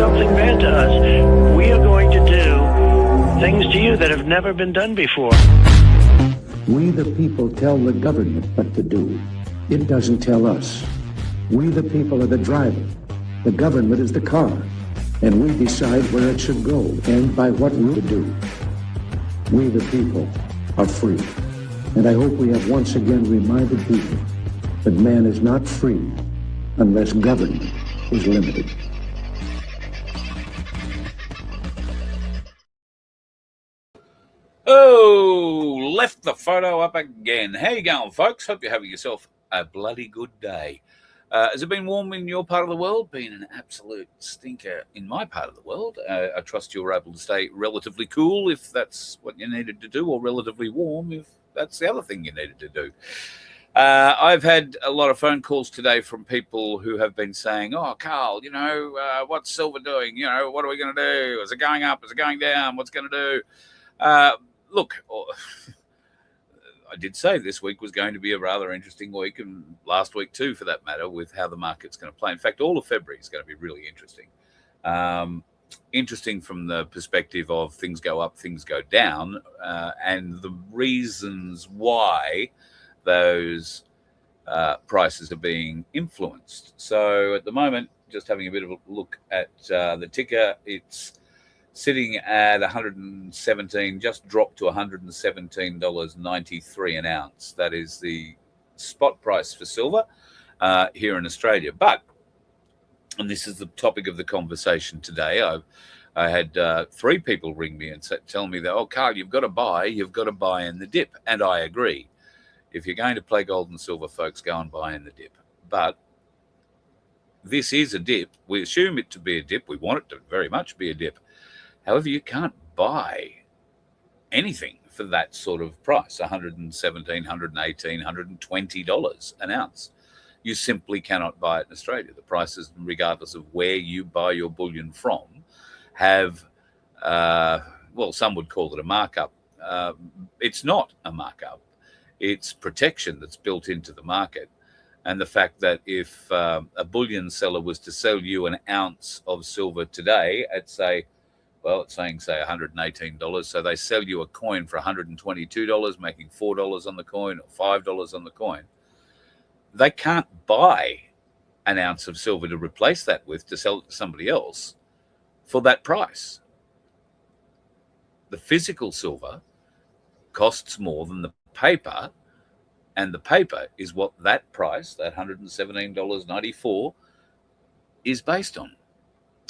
something bad to us, we are going to do things to you that have never been done before. We the people tell the government what to do. It doesn't tell us. We the people are the driver. The government is the car. And we decide where it should go and by what route to do. We the people are free. And I hope we have once again reminded people that man is not free unless government is limited. Oh, left the photo up again. How you going, folks? Hope you're having yourself a bloody good day. Has it been warm in your part of the world? Been an absolute stinker in my part of the world. I trust you were able to stay relatively cool if that's what you needed to do, or relatively warm if that's the other thing you needed to do. I've had a lot of phone calls today from people who have been saying, oh, Carl, what's silver doing? What are we going to do? Is it going up? Is it going down? What's it going to do? Look, I did say this week was going to be a rather interesting week, and last week too, for that matter, with how the market's going to play. In fact, all of February is going to be really interesting. Interesting from the perspective of things go up, things go down, and the reasons why those prices are being influenced. So at the moment, just having a bit of a look at the ticker, it's sitting at 117, just dropped to $117.93 an ounce. That is the spot price for silver here in Australia. But, and this is the topic of the conversation today, I had 3 people ring me and tell me that, oh, Carl, you've got to buy in the dip. And I agree. If you're going to play gold and silver, folks, go and buy in the dip. But this is a dip. We assume it to be a dip. We want it to very much be a dip. However, you can't buy anything for that sort of price, $117, $118, $120 an ounce. You simply cannot buy it in Australia. The prices, regardless of where you buy your bullion from, have, some would call it a markup. It's not a markup. It's protection that's built into the market. And the fact that if a bullion seller was to sell you an ounce of silver today at, it's saying, say, $118. So they sell you a coin for $122, making $4 on the coin or $5 on the coin. They can't buy an ounce of silver to replace that with to sell it to somebody else for that price. The physical silver costs more than the paper, and the paper is what that price, that $117.94, is based on.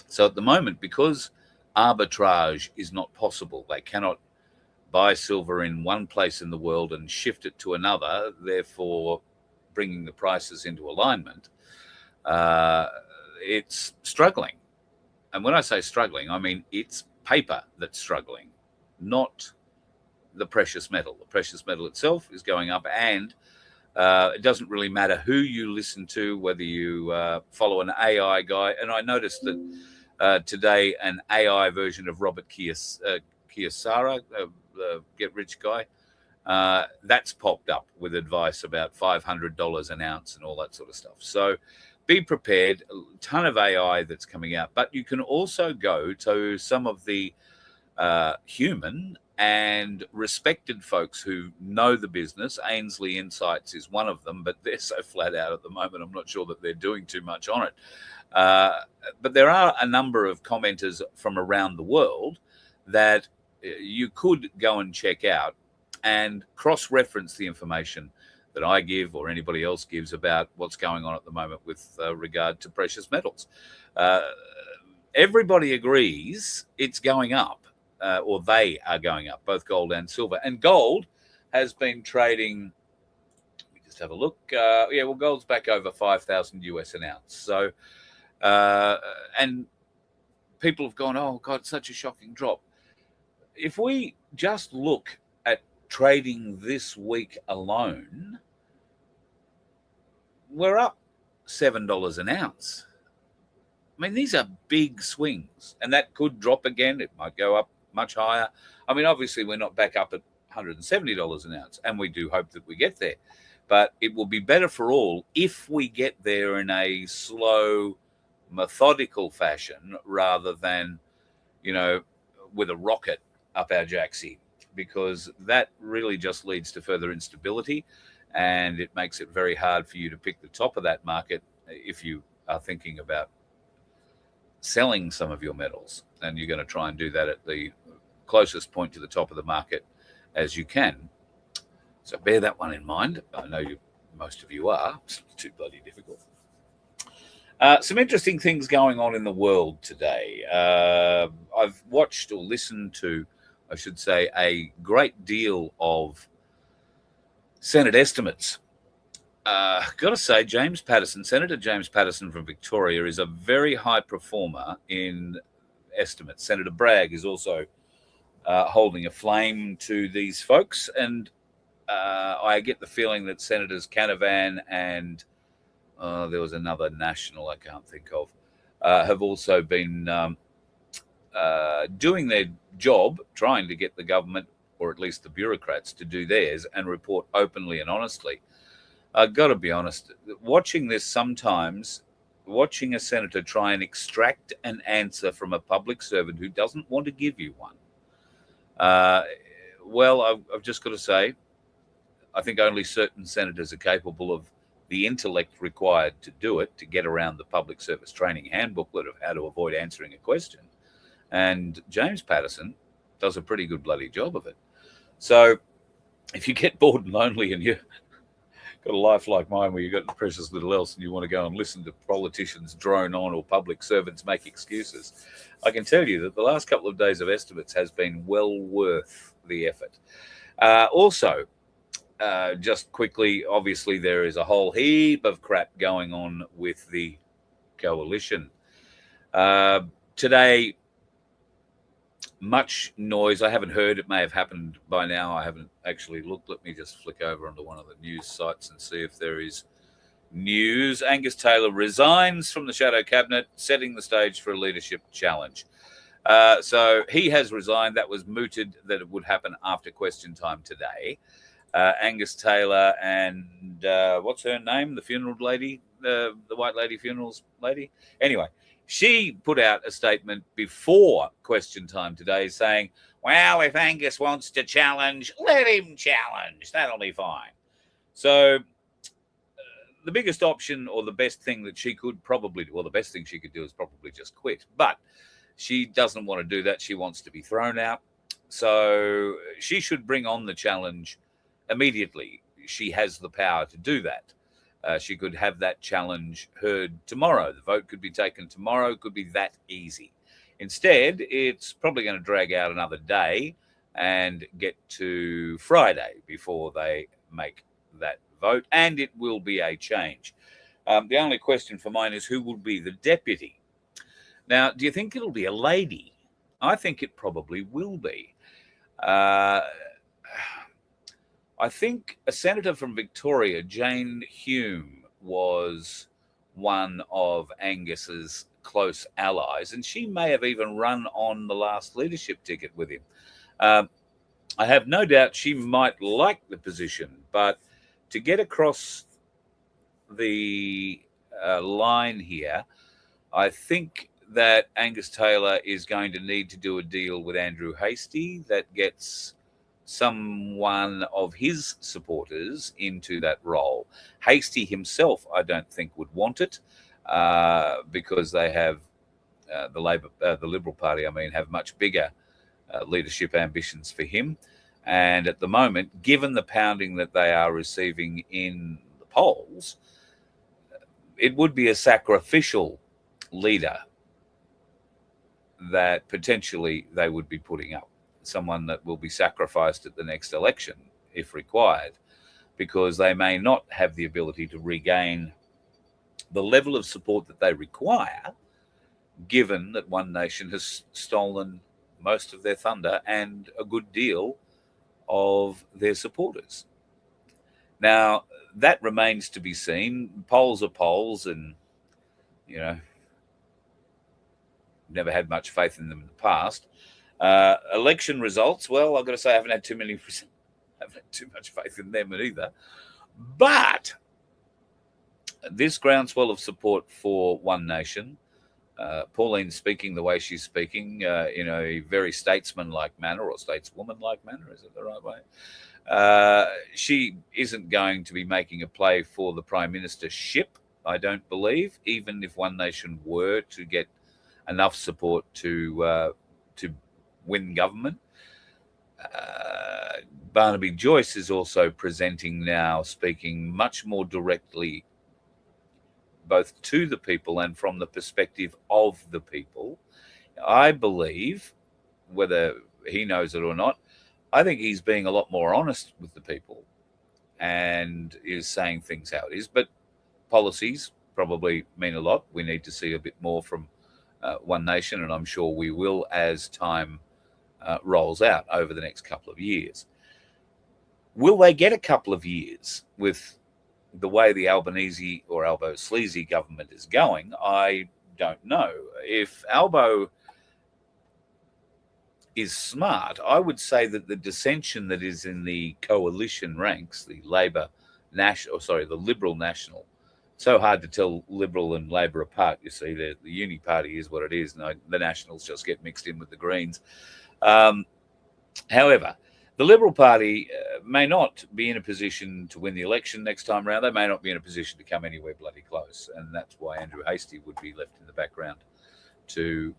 So at the moment, because arbitrage is not possible, they cannot buy silver in one place in the world and shift it to another, therefore bringing the prices into alignment, it's struggling. And when I say struggling, I mean it's paper that's struggling, not the precious metal. The precious metal itself is going up, and it doesn't really matter who you listen to, whether you follow an AI guy. And I noticed that today an AI version of Robert Kiyosaki, the Get Rich guy, that's popped up with advice about $500 an ounce and all that sort of stuff. So be prepared. A ton of AI that's coming out. But you can also go to some of the human and respected folks who know the business. Ainsley Insights is one of them, but they're so flat out at the moment, I'm not sure that they're doing too much on it. But there are a number of commenters from around the world that you could go and check out and cross-reference the information that I give or anybody else gives about what's going on at the moment with regard to precious metals. Everybody agrees it's going up. Or they are going up, both gold and silver. And gold has been trading, let me just have a look. Gold's back over 5,000 US an ounce. So, and people have gone, oh, God, such a shocking drop. If we just look at trading this week alone, we're up $7 an ounce. I mean, these are big swings, and that could drop again. It might go up much higher. I mean, obviously, we're not back up at $170 an ounce, and we do hope that we get there. But it will be better for all if we get there in a slow, methodical fashion rather than, with a rocket up our jacksie, because that really just leads to further instability, and it makes it very hard for you to pick the top of that market if you are thinking about selling some of your metals, and you're going to try and do that at the closest point to the top of the market as you can. So bear that one in mind. I know most of you are. It's too bloody difficult. Some interesting things going on in the world today. I've watched or listened to, I should say, a great deal of Senate estimates. Got to say, Senator James Patterson from Victoria is a very high performer in estimates. Senator Bragg is also holding a flame to these folks, and I get the feeling that Senators Canavan and there was another national I can't think of, have also been doing their job, trying to get the government, or at least the bureaucrats, to do theirs and report openly and honestly. I've got to be honest, watching this sometimes, watching a senator try and extract an answer from a public servant who doesn't want to give you one, well, I've just got to say, I think only certain senators are capable of the intellect required to do it, to get around the public service training handbooklet of how to avoid answering a question. And James Patterson does a pretty good bloody job of it. So if you get bored and lonely and you've got a life like mine where you've got precious little else and you want to go and listen to politicians drone on or public servants make excuses, I can tell you that the last couple of days of estimates has been well worth the effort. Also, just quickly, obviously there is a whole heap of crap going on with the coalition. Today, much noise. I haven't heard. It may have happened by now. I haven't actually looked. Let me just flick over onto one of the news sites and see if there is news. Angus Taylor resigns from the shadow cabinet, setting the stage for a leadership challenge. So he has resigned. That was mooted that it would happen after question time today. Angus Taylor and what's her name? The funeral lady, the white lady funerals lady. Anyway, she put out a statement before question time today saying, well, if Angus wants to challenge, let him challenge. That'll be fine. So the biggest option, or the best thing that she could probably do, well, the best thing she could do is probably just quit. But she doesn't want to do that. She wants to be thrown out. So she should bring on the challenge immediately. She has the power to do that. She could have that challenge heard tomorrow. The vote could be taken tomorrow. It could be that easy. Instead, it's probably going to drag out another day and get to Friday before they make that vote, and it will be a change. The only question for mine is who will be the deputy. Now, do you think it'll be a lady? I think it probably will be. I think a senator from Victoria, Jane Hume, was one of Angus's close allies, and she may have even run on the last leadership ticket with him. I have no doubt she might like the position, but to get across the line here, I think that Angus Taylor is going to need to do a deal with Andrew Hastie that gets someone of his supporters into that role. Hastie himself, I don't think, would want it because they have the Liberal Party, have much bigger leadership ambitions for him. And at the moment, given the pounding that they are receiving in the polls, it would be a sacrificial leader that potentially they would be putting up. Someone that will be sacrificed at the next election if required, because they may not have the ability to regain the level of support that they require, given that One Nation has stolen most of their thunder and a good deal of their supporters. Now, that remains to be seen. Polls are polls, and, never had much faith in them in the past. Election results, well, I've got to say I haven't had too much faith in them either. But this groundswell of support for One Nation Pauline speaking the way she's speaking in a very statesman-like manner, or stateswoman-like manner, is it the right way? She isn't going to be making a play for the Prime Ministership, I don't believe, even if One Nation were to get enough support to win government. Barnaby Joyce is also presenting now, speaking much more directly both to the people and from the perspective of the people. I believe, whether he knows it or not, I think he's being a lot more honest with the people and is saying things how it is. But policies probably mean a lot. We need to see a bit more from One Nation, and I'm sure we will as time rolls out over the next couple of years. Will they get a couple of years with the way the Albanese or Albo Sleazy government is going? I don't know. If Albo is smart, I would say that the dissension that is in the coalition ranks, the Liberal National, so hard to tell Liberal and Labor apart, you see. The uni party is what it is, and the Nationals just get mixed in with the Greens. However, the Liberal Party may not be in a position to win the election next time round. They may not be in a position to come anywhere bloody close, and that's why Andrew Hastie would be left in the background to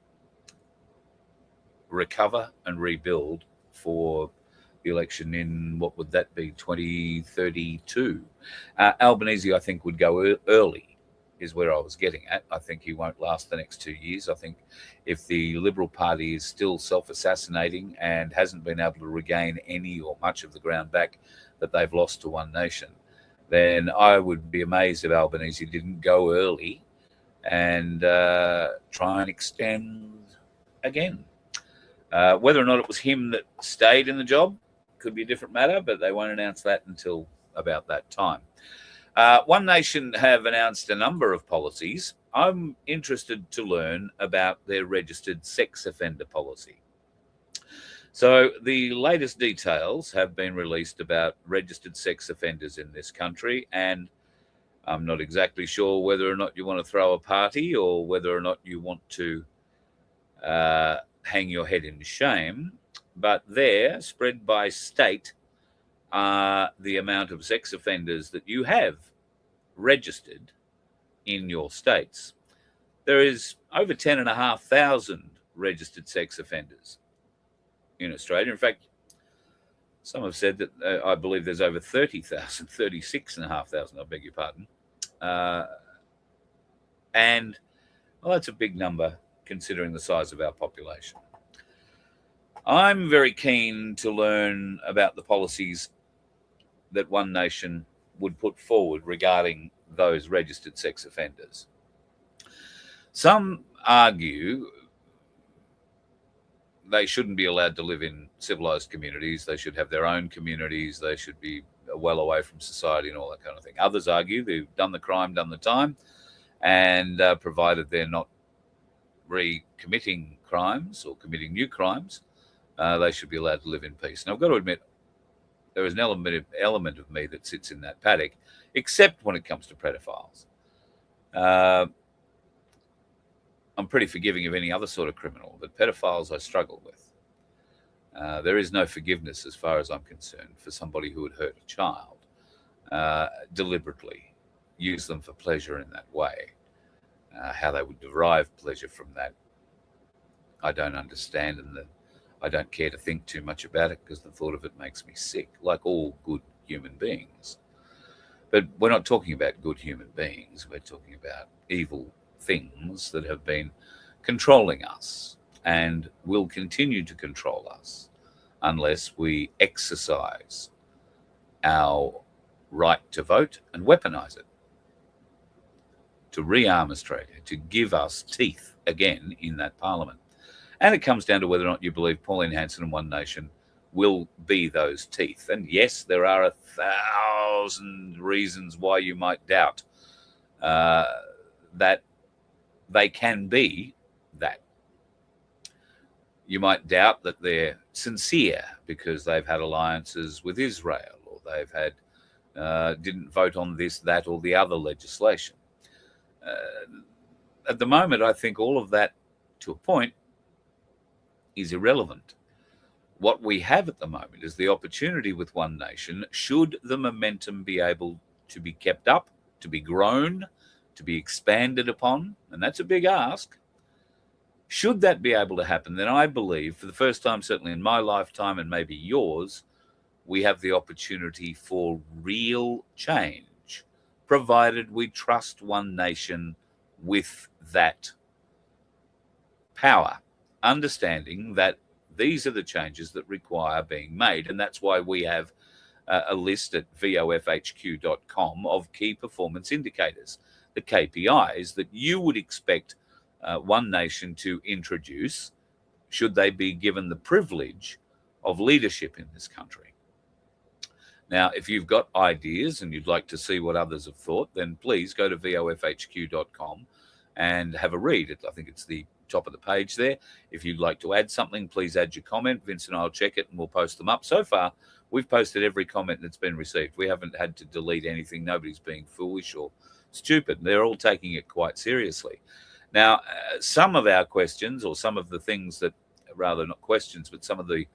recover and rebuild for the election in, what would that be, 2032. Albanese, I think, would go early, is where I was getting at. I think he won't last the next 2 years. I think if the Liberal Party is still self-assassinating and hasn't been able to regain any or much of the ground back that they've lost to One Nation, then I would be amazed if Albanese didn't go early and try and extend again. Whether or not it was him that stayed in the job could be a different matter, but they won't announce that until about that time. One Nation have announced a number of policies. I'm interested to learn about their registered sex offender policy. So the latest details have been released about registered sex offenders in this country, and I'm not exactly sure whether or not you want to throw a party or whether or not you want to hang your head in shame, but there, spread by state, the amount of sex offenders that you have registered in your states. There is over 10,500 registered sex offenders in Australia. In fact, some have said that I believe there's over 30,000, 36,500, I beg your pardon. And, well, that's a big number considering the size of our population. I'm very keen to learn about the policies that One Nation would put forward regarding those registered sex offenders. Some argue they shouldn't be allowed to live in civilized communities. They should have their own communities. They should be well away from society and all that kind of thing. Others argue they've done the crime, done the time, and provided they're not recommitting crimes or committing new crimes, they should be allowed to live in peace. Now, I've got to admit, there is an element of me that sits in that paddock, except when it comes to pedophiles. I'm pretty forgiving of any other sort of criminal, but pedophiles I struggle with. There is no forgiveness, as far as I'm concerned, for somebody who would hurt a child, deliberately use them for pleasure in that way. How they would derive pleasure from that, I don't understand, and I don't care to think too much about it because the thought of it makes me sick, like all good human beings. But we're not talking about good human beings. We're talking about evil things that have been controlling us and will continue to control us unless we exercise our right to vote and weaponize it, to rearm Australia, to give us teeth again in that parliament. And it comes down to whether or not you believe Pauline Hanson and One Nation will be those teeth. And yes, there are 1,000 reasons why you might doubt that they can be that. You might doubt that they're sincere because they've had alliances with Israel, or they've had didn't vote on this, that, or the other legislation. at the moment, I think all of that, to a point, is irrelevant. What we have at the moment is the opportunity with One Nation, should the momentum be able to be kept up, to be grown, to be expanded upon, and that's a big ask. Should that be able to happen, then I believe, for the first time, certainly in my lifetime and maybe yours, we have the opportunity for real change, provided we trust One Nation with that power, understanding that these are the changes that require being made. And that's why we have a list at vofhq.com of key performance indicators, the KPIs that you would expect One Nation to introduce should they be given the privilege of leadership in this country. Now, if you've got ideas and you'd like to see what others have thought, then please go to vofhq.com and have a read. I think it's the top of the page there. If you'd like to add something, please add your comment. Vince and I'll check it and we'll post them up. So far, we've posted every comment that's been received. We haven't had to delete anything. Nobody's being foolish or stupid. They're all taking it quite seriously. Now, some of our questions, or some of the things that, rather not questions, but some of the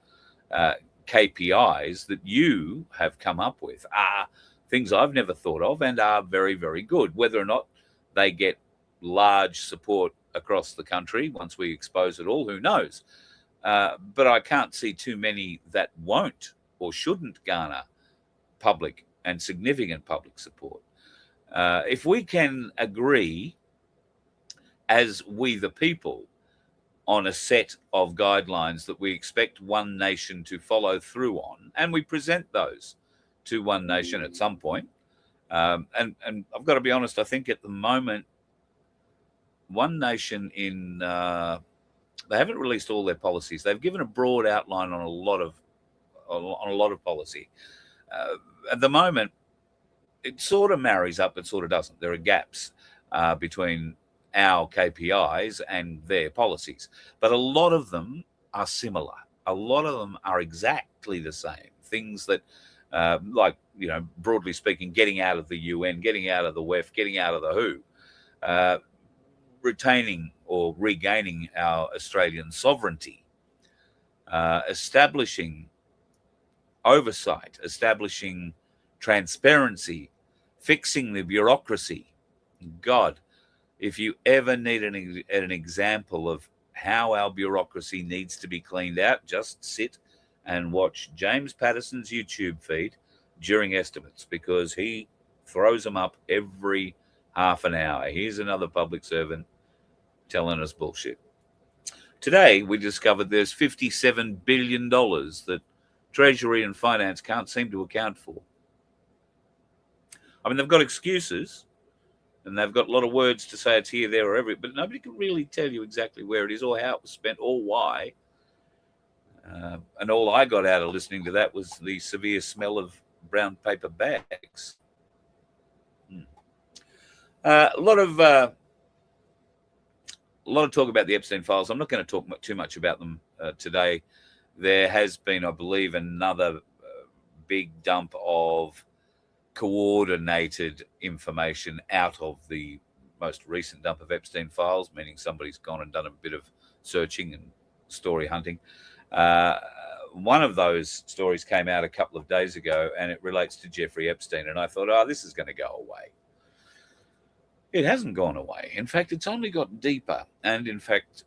KPIs that you have come up with are things I've never thought of and are very, very good. Whether or not they get large support across the country once we expose it all, who knows? But I can't see too many that won't or shouldn't garner public and significant public support. If we can agree as we the people on a set of guidelines that we expect One Nation to follow through on, and we present those to One Nation at some point. And I've got to be honest, I think at the moment, One Nation they haven't released all their policies. They've given a broad outline on a lot of policy. At the moment, it sort of marries up, it sort of doesn't. There are gaps between our KPIs and their policies, but a lot of them are similar. A lot of them are exactly the same things that, like, broadly speaking, getting out of the UN, getting out of the WEF, getting out of the WHO, retaining or regaining our Australian sovereignty, establishing oversight, establishing transparency, fixing the bureaucracy. God, if you ever need an example of how our bureaucracy needs to be cleaned out, just sit and watch James Patterson's YouTube feed during estimates, because he throws them up every half an hour. Here's another public servant telling us bullshit. Today, we discovered there's $57 billion that Treasury and Finance can't seem to account for. I mean, they've got excuses, and they've got a lot of words to say it's here, there, or everywhere, but nobody can really tell you exactly where it is or how it was spent or why. And all I got out of listening to that was the severe smell of brown paper bags. A lot of talk about the Epstein files. I'm not going to talk too much about them today. There has been, I believe, another big dump of coordinated information out of the most recent dump of Epstein files, meaning somebody's gone and done a bit of searching and story hunting. One of those stories came out a couple of days ago, and it relates to Jeffrey Epstein. And I thought, this is going to go away. It hasn't gone away. In fact, it's only got deeper. And in fact,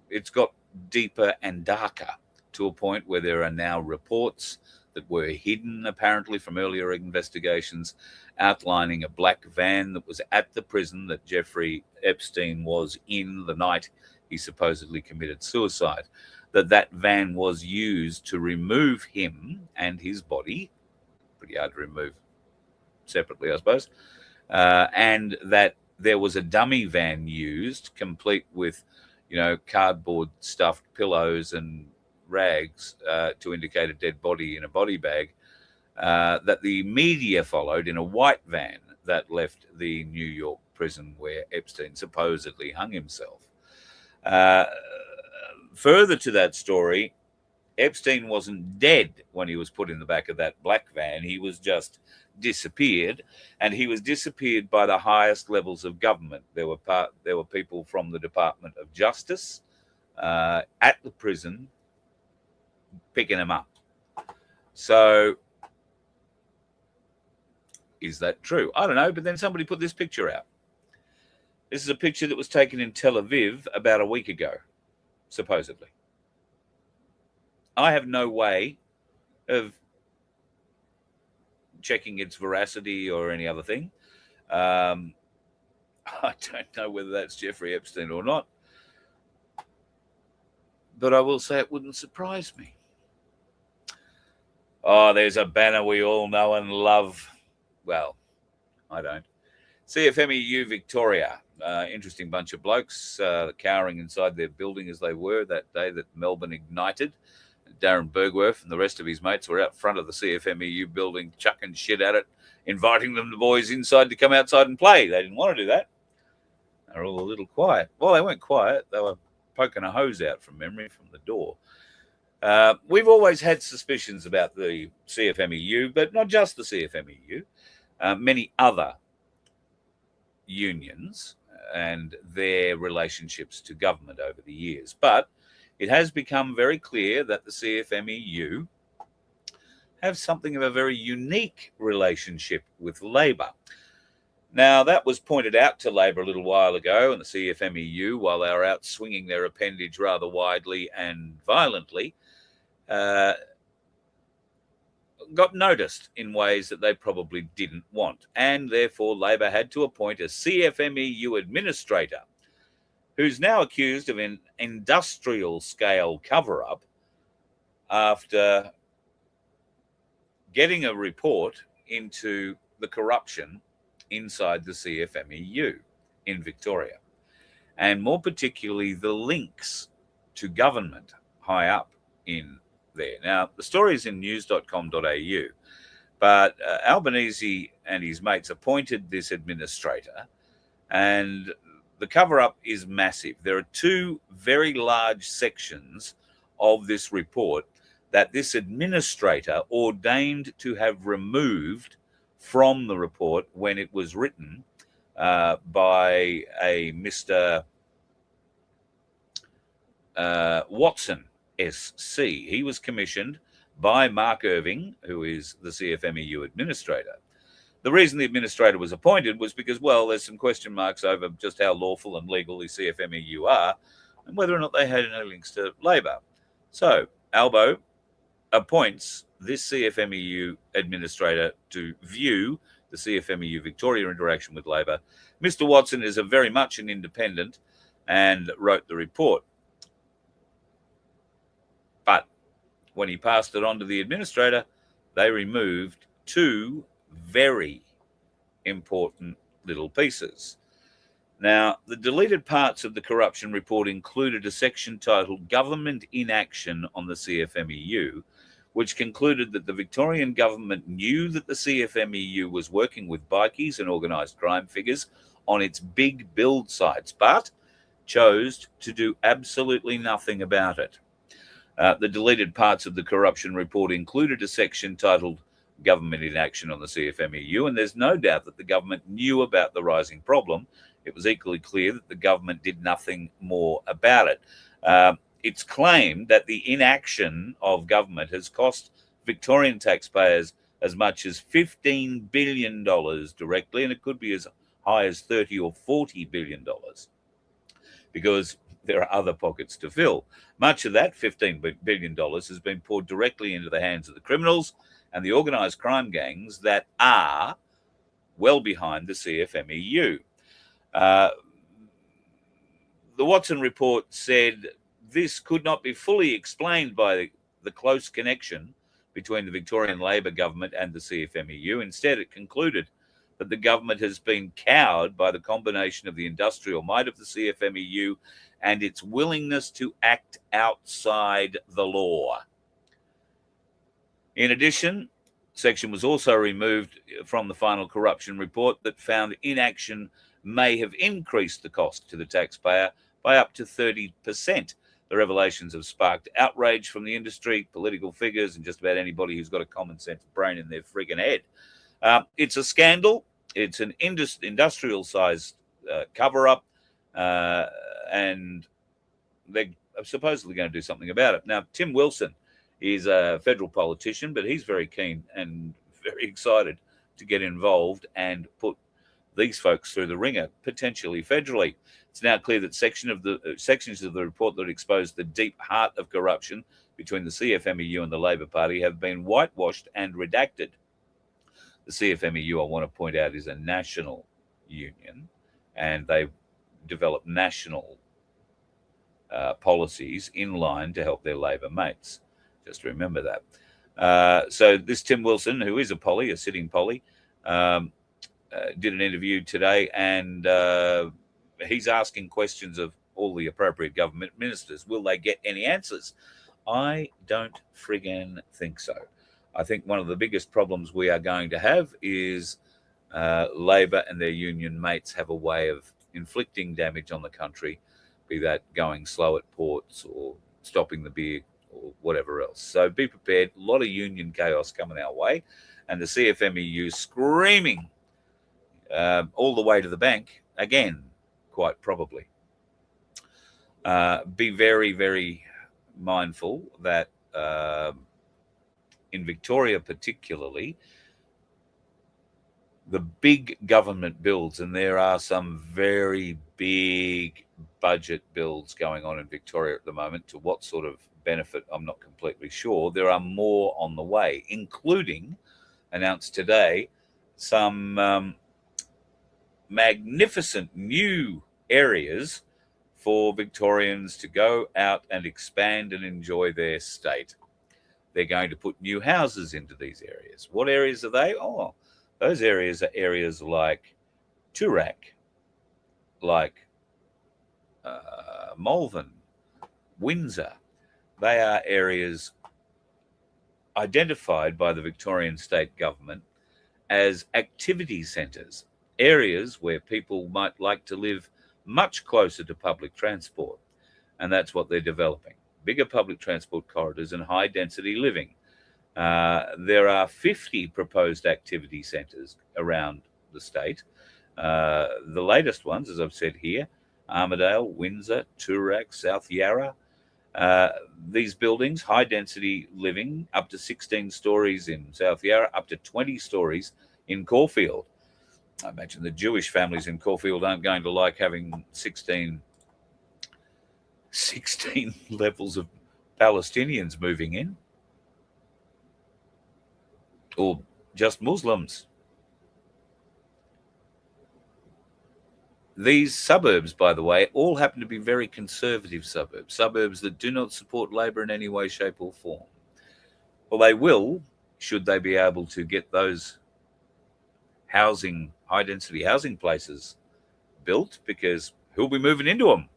it's got deeper and darker, to a point where there are now reports that were hidden, apparently, from earlier investigations, outlining a black van that was at the prison that Jeffrey Epstein was in the night he supposedly committed suicide, that van was used to remove him and his body, pretty hard to remove separately, I suppose, and that there was a dummy van used, complete with, cardboard stuffed pillows and rags to indicate a dead body in a body bag, that the media followed in a white van that left the New York prison where Epstein supposedly hung himself. Further to that story, Epstein wasn't dead when he was put in the back of that black van. He was just disappeared, and he was disappeared by the highest levels of government. There were people from the Department of Justice at the prison picking him up. So is that true? I don't know, but then somebody put this picture out. This is a picture that was taken in Tel Aviv about a week ago, supposedly. I have no way of checking its veracity or any other thing. I don't know whether that's Jeffrey Epstein or not, but I will say it wouldn't surprise me. Oh, there's a banner we all know and love. Well, I don't. CFMEU Victoria. Interesting bunch of blokes cowering inside their building as they were that day that Melbourne ignited. Darren Bergworth and the rest of his mates were out front of the CFMEU building chucking shit at it, inviting them, the boys inside, to come outside and play. They didn't want to do that. They were all a little quiet. Well, they weren't quiet. They were poking a hose out from memory from the door. We've always had suspicions about the CFMEU, but not just the CFMEU. Many other unions and their relationships to government over the years. But it has become very clear that the CFMEU have something of a very unique relationship with Labor. Now, that was pointed out to Labor a little while ago, and the CFMEU, while they were out swinging their appendage rather widely and violently, got noticed in ways that they probably didn't want. And therefore, Labor had to appoint a CFMEU administrator who's now accused of an industrial-scale cover-up after getting a report into the corruption inside the CFMEU in Victoria, and more particularly the links to government high up in there. Now, the story is in news.com.au, but Albanese and his mates appointed this administrator, and the cover-up is massive. There are two very large sections of this report that this administrator ordained to have removed from the report when it was written by a Mr. Watson, SC. He was commissioned by Mark Irving, who is the CFMEU administrator. The reason the administrator was appointed was because, well, there's some question marks over just how lawful and legal the CFMEU are and whether or not they had any links to Labor. So Albo appoints this CFMEU administrator to view the CFMEU Victoria interaction with Labor. Mr. Watson is very much an independent and wrote the report. But when he passed it on to the administrator, they removed two very important little pieces. Now, the deleted parts of the corruption report included a section titled Government Inaction on the CFMEU, which concluded that the Victorian government knew that the CFMEU was working with bikies and organised crime figures on its big build sites, but chose to do absolutely nothing about it. The deleted parts of the corruption report included a section titled Government Inaction on the CFMEU, and there's no doubt that the government knew about the rising problem. It was equally clear that the government did nothing more about it. It's claimed that the inaction of government has cost Victorian taxpayers as much as $15 billion directly, and it could be as high as $30 or $40 billion, because there are other pockets to fill. Much of that $15 billion has been poured directly into the hands of the criminals and the organised crime gangs that are well behind the CFMEU. The Watson report said this could not be fully explained by the close connection between the Victorian Labor government and the CFMEU. Instead, it concluded that the government has been cowed by the combination of the industrial might of the CFMEU and its willingness to act outside the law. In addition, section was also removed from the final corruption report that found inaction may have increased the cost to the taxpayer by up to 30%. The revelations have sparked outrage from the industry, political figures, and just about anybody who's got a common sense brain in their friggin' head. It's a scandal. It's an industrial-sized cover-up, and they're supposedly going to do something about it. Now, Tim Wilson is a federal politician, but he's very keen and very excited to get involved and put these folks through the ringer, potentially federally. It's now clear that sections of the report that expose the deep heart of corruption between the CFMEU and the Labor Party have been whitewashed and redacted. The CFMEU, I want to point out, is a national union, and they've developed national policies in line to help their Labor mates. Just remember that. So this Tim Wilson, who is a sitting poly, did an interview today, and he's asking questions of all the appropriate government ministers. Will they get any answers? I don't friggin' think so. I think one of the biggest problems we are going to have is Labor and their union mates have a way of inflicting damage on the country, be that going slow at ports or stopping the beer or whatever else. So be prepared. A lot of union chaos coming our way, and the CFMEU screaming all the way to the bank again, quite probably. Be very, very mindful that in Victoria particularly, the big government builds, and there are some very big budget builds going on in Victoria at the moment. To what sort of benefit, I'm not completely sure. There are more on the way, including, announced today, some magnificent new areas for Victorians to go out and expand and enjoy their state. They're going to put new houses into these areas. What areas are they? Oh, those areas are areas like Toorak, like Malvern, Windsor. They are areas identified by the Victorian state government as activity centres, areas where people might like to live much closer to public transport. And that's what they're developing. Bigger public transport corridors and high density living. There are 50 proposed activity centres around the state. The latest ones, as I've said here, Armidale, Windsor, Toorak, South Yarra. These buildings, high density living, up to 16 stories in South Yarra, up to 20 stories in Caulfield. I imagine the Jewish families in Caulfield aren't going to like having 16 levels of Palestinians moving in, or just Muslims. These suburbs, by the way, all happen to be very conservative suburbs that do not support Labor in any way, shape or form. Well, they will, should they be able to get those high-density housing places built, because who'll be moving into them?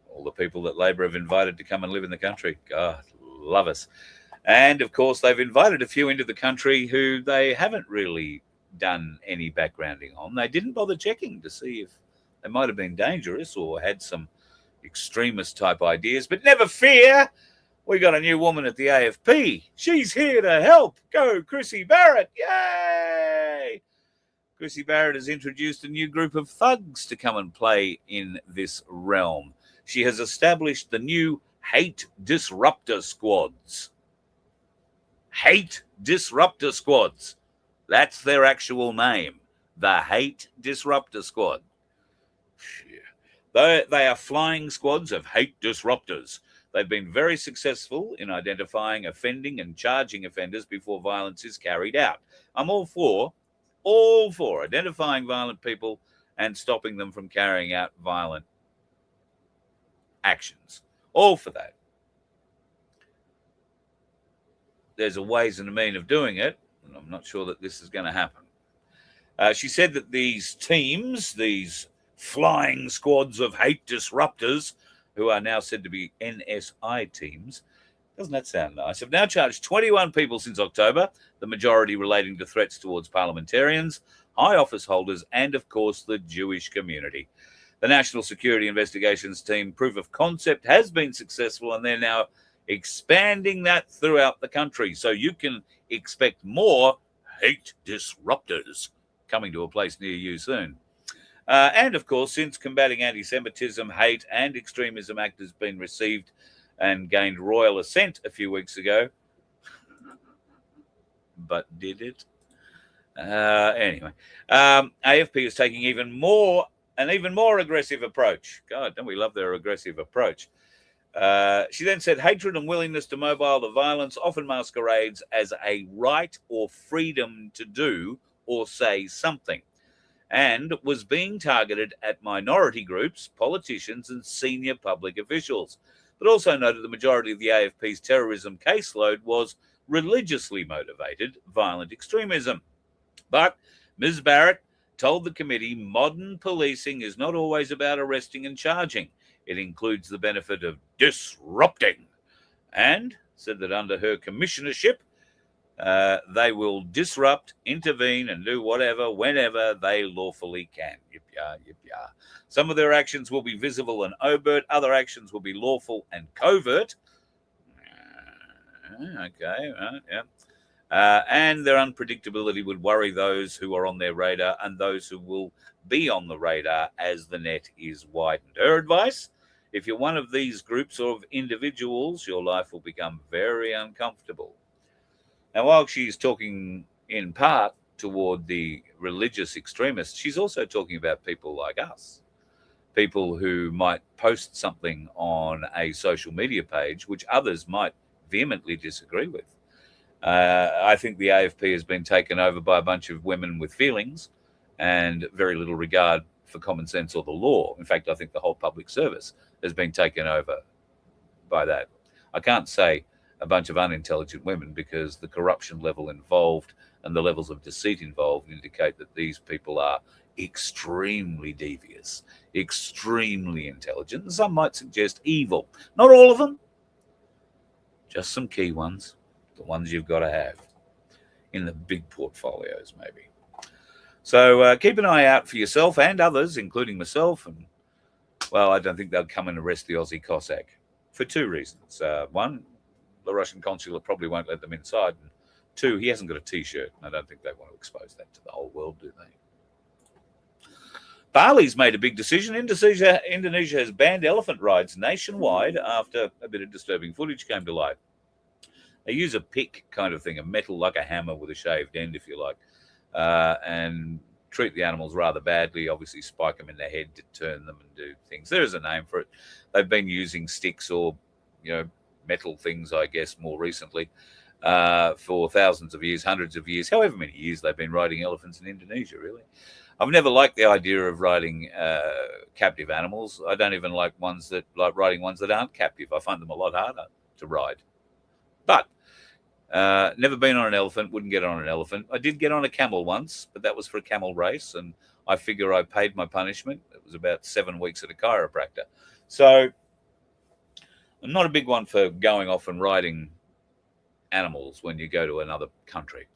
All the people that Labor have invited to come and live in the country. God, love us. And, of course, they've invited a few into the country who they haven't really done any backgrounding on. They didn't bother checking to see if they might have been dangerous or had some extremist-type ideas. But never fear, we got a new woman at the AFP. She's here to help. Go, Chrissy Barrett. Yay! Chrissy Barrett has introduced a new group of thugs to come and play in this realm. She has established the new Hate Disruptor Squads. Hate Disruptor Squads. That's their actual name. The Hate Disruptor Squad. They are flying squads of hate disruptors. They've been very successful in identifying, offending, and charging offenders before violence is carried out. I'm all for identifying violent people and stopping them from carrying out violent actions. All for that. There's a ways and a mean of doing it, and I'm not sure that this is going to happen. She said that these teams, these flying squads of hate disruptors, who are now said to be NSI teams, doesn't that sound nice, have now charged 21 people since October, the majority relating to threats towards parliamentarians, high office holders, and, of course, the Jewish community. The National Security Investigations Team proof of concept has been successful, and they're now expanding that throughout the country. So you can expect more hate disruptors, coming to a place near you soon. And of course, since combating anti-Semitism, hate, and extremism act has been received and gained royal assent a few weeks ago. But did it? Anyway, AFP is taking an even more aggressive approach. God, don't we love their aggressive approach? She then said, hatred and willingness to mobile the violence often masquerades as a right or freedom to do or say something, and was being targeted at minority groups, politicians, and senior public officials. But also noted the majority of the AFP's terrorism caseload was religiously motivated violent extremism. But Ms. Barrett told the committee modern policing is not always about arresting and charging. It includes the benefit of disrupting, and said that under her commissionership, they will disrupt, intervene, and do whatever, whenever they lawfully can. Yip yah, yip yah. Some of their actions will be visible and overt. Other actions will be lawful and covert. Okay, yeah. And their unpredictability would worry those who are on their radar and those who will be on the radar as the net is widened. Her advice: if you're one of these groups of individuals, your life will become very uncomfortable. Now, while she's talking in part toward the religious extremists, she's also talking about people like us, people who might post something on a social media page which others might vehemently disagree with. I think the AFP has been taken over by a bunch of women with feelings and very little regard for common sense or the law. In fact, I think the whole public service has been taken over by that. I can't say a bunch of unintelligent women because the corruption level involved and the levels of deceit involved indicate that these people are extremely devious, extremely intelligent, and some might suggest evil. Not all of them, just some key ones. The ones you've got to have in the big portfolios, maybe. So keep an eye out for yourself and others, including myself. And, well, I don't think they'll come and arrest the Aussie Cossack for two reasons. One, the Russian consulate probably won't let them inside. And two, he hasn't got a T-shirt. And I don't think they want to expose that to the whole world, do they? Bali's made a big decision. Indonesia has banned elephant rides nationwide after a bit of disturbing footage came to light. They use a pick kind of thing, a metal like a hammer with a shaved end, if you like, and treat the animals rather badly, obviously spike them in the head to turn them and do things. There is a name for it. They've been using sticks or, metal things, I guess, more recently for thousands of years, hundreds of years, however many years they've been riding elephants in Indonesia, really. I've never liked the idea of riding captive animals. I don't even like riding ones that aren't captive. I find them a lot harder to ride. But never been on an elephant, wouldn't get on an elephant. I did get on a camel once, but that was for a camel race, and I figure I paid my punishment. It was about 7 weeks at a chiropractor. So I'm not a big one for going off and riding animals when you go to another country.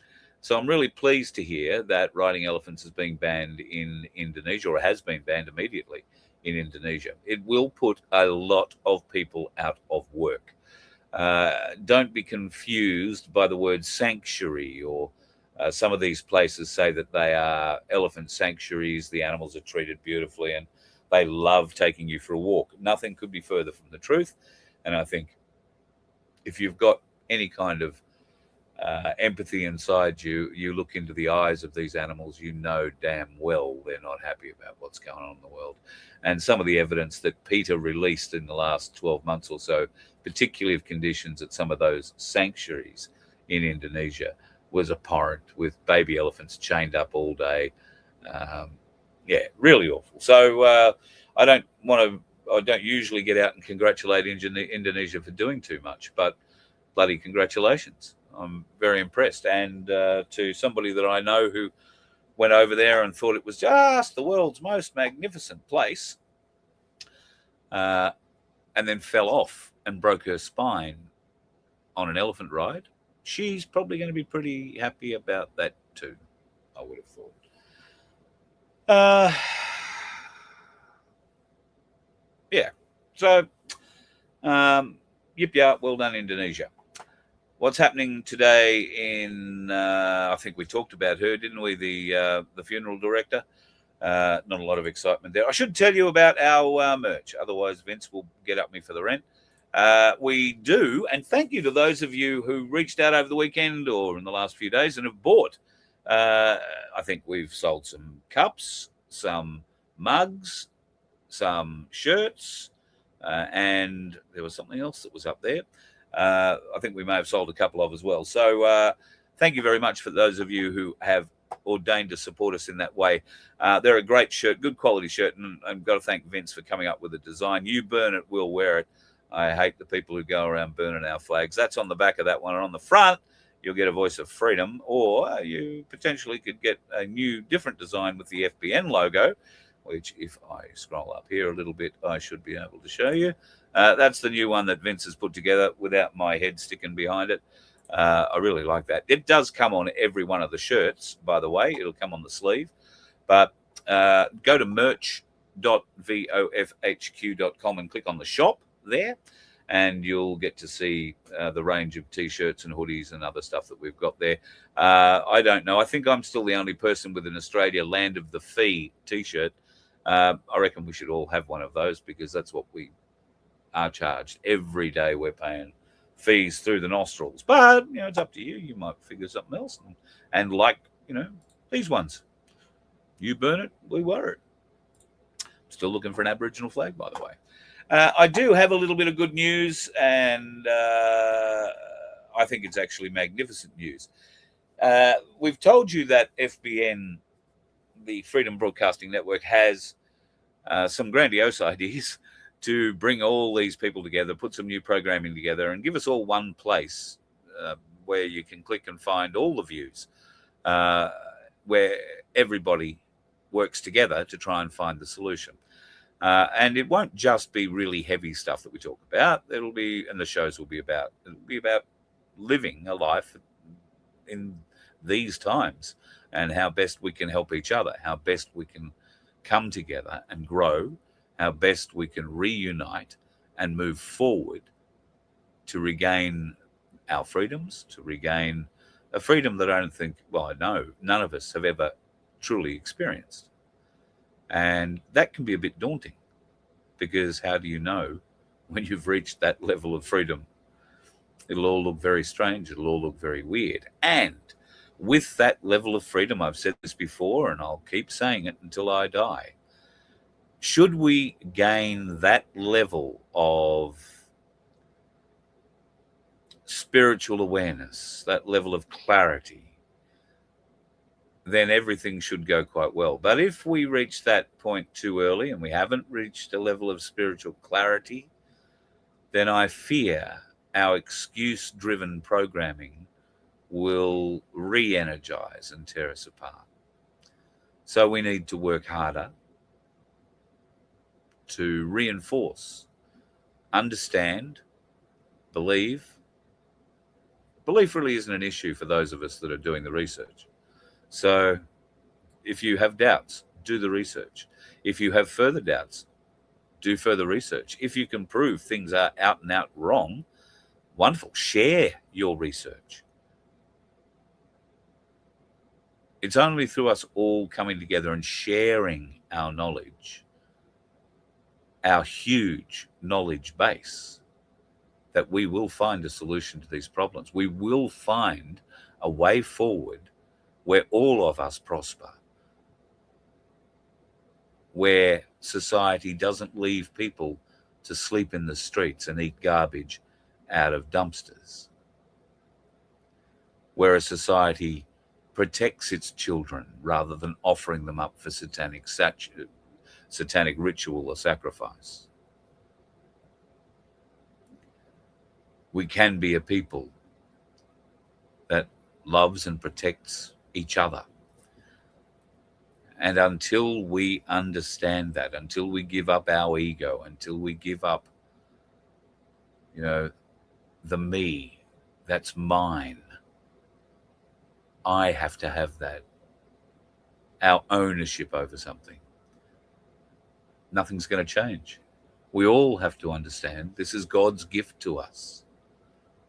So I'm really pleased to hear that riding elephants is being banned in Indonesia, or has been banned immediately in Indonesia. It will put a lot of people out of work. Don't be confused by the word sanctuary, or some of these places say that they are elephant sanctuaries. The animals are treated beautifully and they love taking you for a walk. Nothing could be further from the truth. And I think if you've got any kind of empathy inside you, you look into the eyes of these animals, you know damn well they're not happy about what's going on in the world. And some of the evidence that Peter released in the last 12 months or so, particularly of conditions at some of those sanctuaries in Indonesia, was abhorrent, with baby elephants chained up all day. Really awful. So I don't usually get out and congratulate Indonesia for doing too much, but bloody congratulations. I'm very impressed. And to somebody that I know who went over there and thought it was just the world's most magnificent place, and then fell off and broke her spine on an elephant ride, she's probably going to be pretty happy about that too, I would have thought. So, yip yap, well done, Indonesia. what's happening today in, I think we talked about her, didn't we? The funeral director. Not a lot of excitement there. I should tell you about our merch. Otherwise, Vince will get up me for the rent. We do, and thank you to those of you who reached out over the weekend or in the last few days and have bought. I think we've sold some cups, some mugs, some shirts, and there was something else that was up there. I think we may have sold a couple of as well. So thank you very much for those of you who have ordained to support us in that way. They're a great shirt, good quality shirt, and I've got to thank Vince for coming up with a design. You burn it, we'll wear it. I hate the people who go around burning our flags. That's on the back of that one. And on the front, you'll get a voice of freedom, or you potentially could get a new, different design with the FBN logo, which if I scroll up here a little bit, I should be able to show you. That's the new one that Vince has put together without my head sticking behind it. I really like that. It does come on every one of the shirts, by the way. It'll come on the sleeve. But go to merch.vofhq.com and click on the shop there, and you'll get to see the range of T-shirts and hoodies and other stuff that we've got there. I don't know. I think I'm still the only person with an Australia Land of the Fee T-shirt. I reckon we should all have one of those, because that's what we are charged. Every day we're paying fees through the nostrils. But, it's up to you. You might figure something else. And like, these ones. You burn it, we wear it. Still looking for an Aboriginal flag, by the way. I do have a little bit of good news, and I think it's actually magnificent news. We've told you that FBN, the Freedom Broadcasting Network, has some grandiose ideas to bring all these people together, put some new programming together, and give us all one place where you can click and find all the views, where everybody works together to try and find the solution. And it won't just be really heavy stuff that we talk about. And the shows will be about living a life in these times, and how best we can help each other, how best we can come together and grow, how best we can reunite and move forward to regain our freedoms, to regain a freedom that I don't think, I know none of us have ever truly experienced. And that can be a bit daunting, because how do you know when you've reached that level of freedom? It'll all look very strange. It'll all look very weird. And with that level of freedom, I've said this before, and I'll keep saying it until I die, should we gain that level of spiritual awareness, that level of clarity, then everything should go quite well. But if we reach that point too early, and we haven't reached a level of spiritual clarity, then I fear our excuse-driven programming will re-energize and tear us apart. So we need to work harder to reinforce, understand, believe. Belief really isn't an issue for those of us that are doing the research. So if you have doubts, do the research. If you have further doubts, do further research. If you can prove things are out and out wrong, wonderful. Share your research. It's only through us all coming together and sharing our knowledge, our huge knowledge base, that we will find a solution to these problems. We will find a way forward where all of us prosper, where society doesn't leave people to sleep in the streets and eat garbage out of dumpsters, where a society protects its children rather than offering them up for satanic ritual or sacrifice. We can be a people that loves and protects each other. And until we understand that, until we give up our ego, until we give up, the me, that's mine, I have to have that, our ownership over something, nothing's going to change. We all have to understand this is God's gift to us.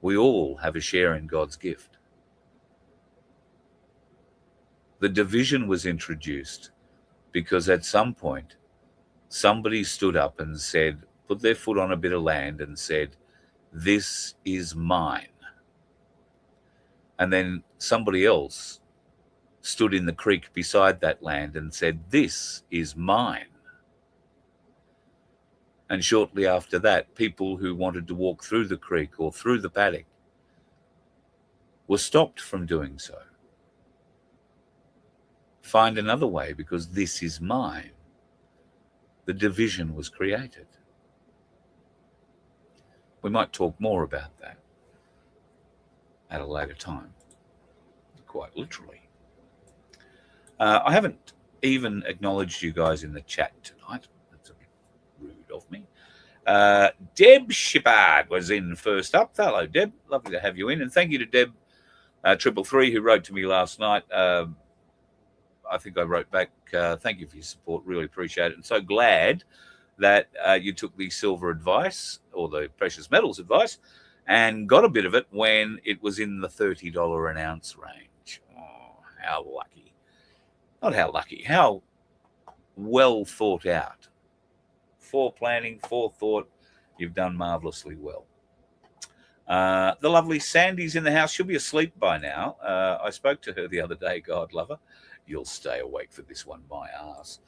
We all have a share in God's gift. The division was introduced because at some point somebody stood up and said, put their foot on a bit of land and said, this is mine. And then somebody else stood in the creek beside that land and said, this is mine. And shortly after that, people who wanted to walk through the creek or through the paddock were stopped from doing so. Find another way because this is mine. The division was created. We might talk more about that at a later time, quite literally. I haven't even acknowledged you guys in the chat tonight. That's a bit rude of me. Deb Shippard was in first up. Hello, Deb. Lovely to have you in. And thank you to Deb 333 who wrote to me last night. I think I wrote back, thank you for your support. Really appreciate it. And so glad that you took the silver advice or the precious metals advice and got a bit of it when it was in the $30 an ounce range. Oh, how lucky. Not how lucky, how well thought out. Foreplanning, forethought, you've done marvelously well. The lovely Sandy's in the house. She'll be asleep by now. I spoke to her the other day, God love her. You'll stay awake for this one, my ass.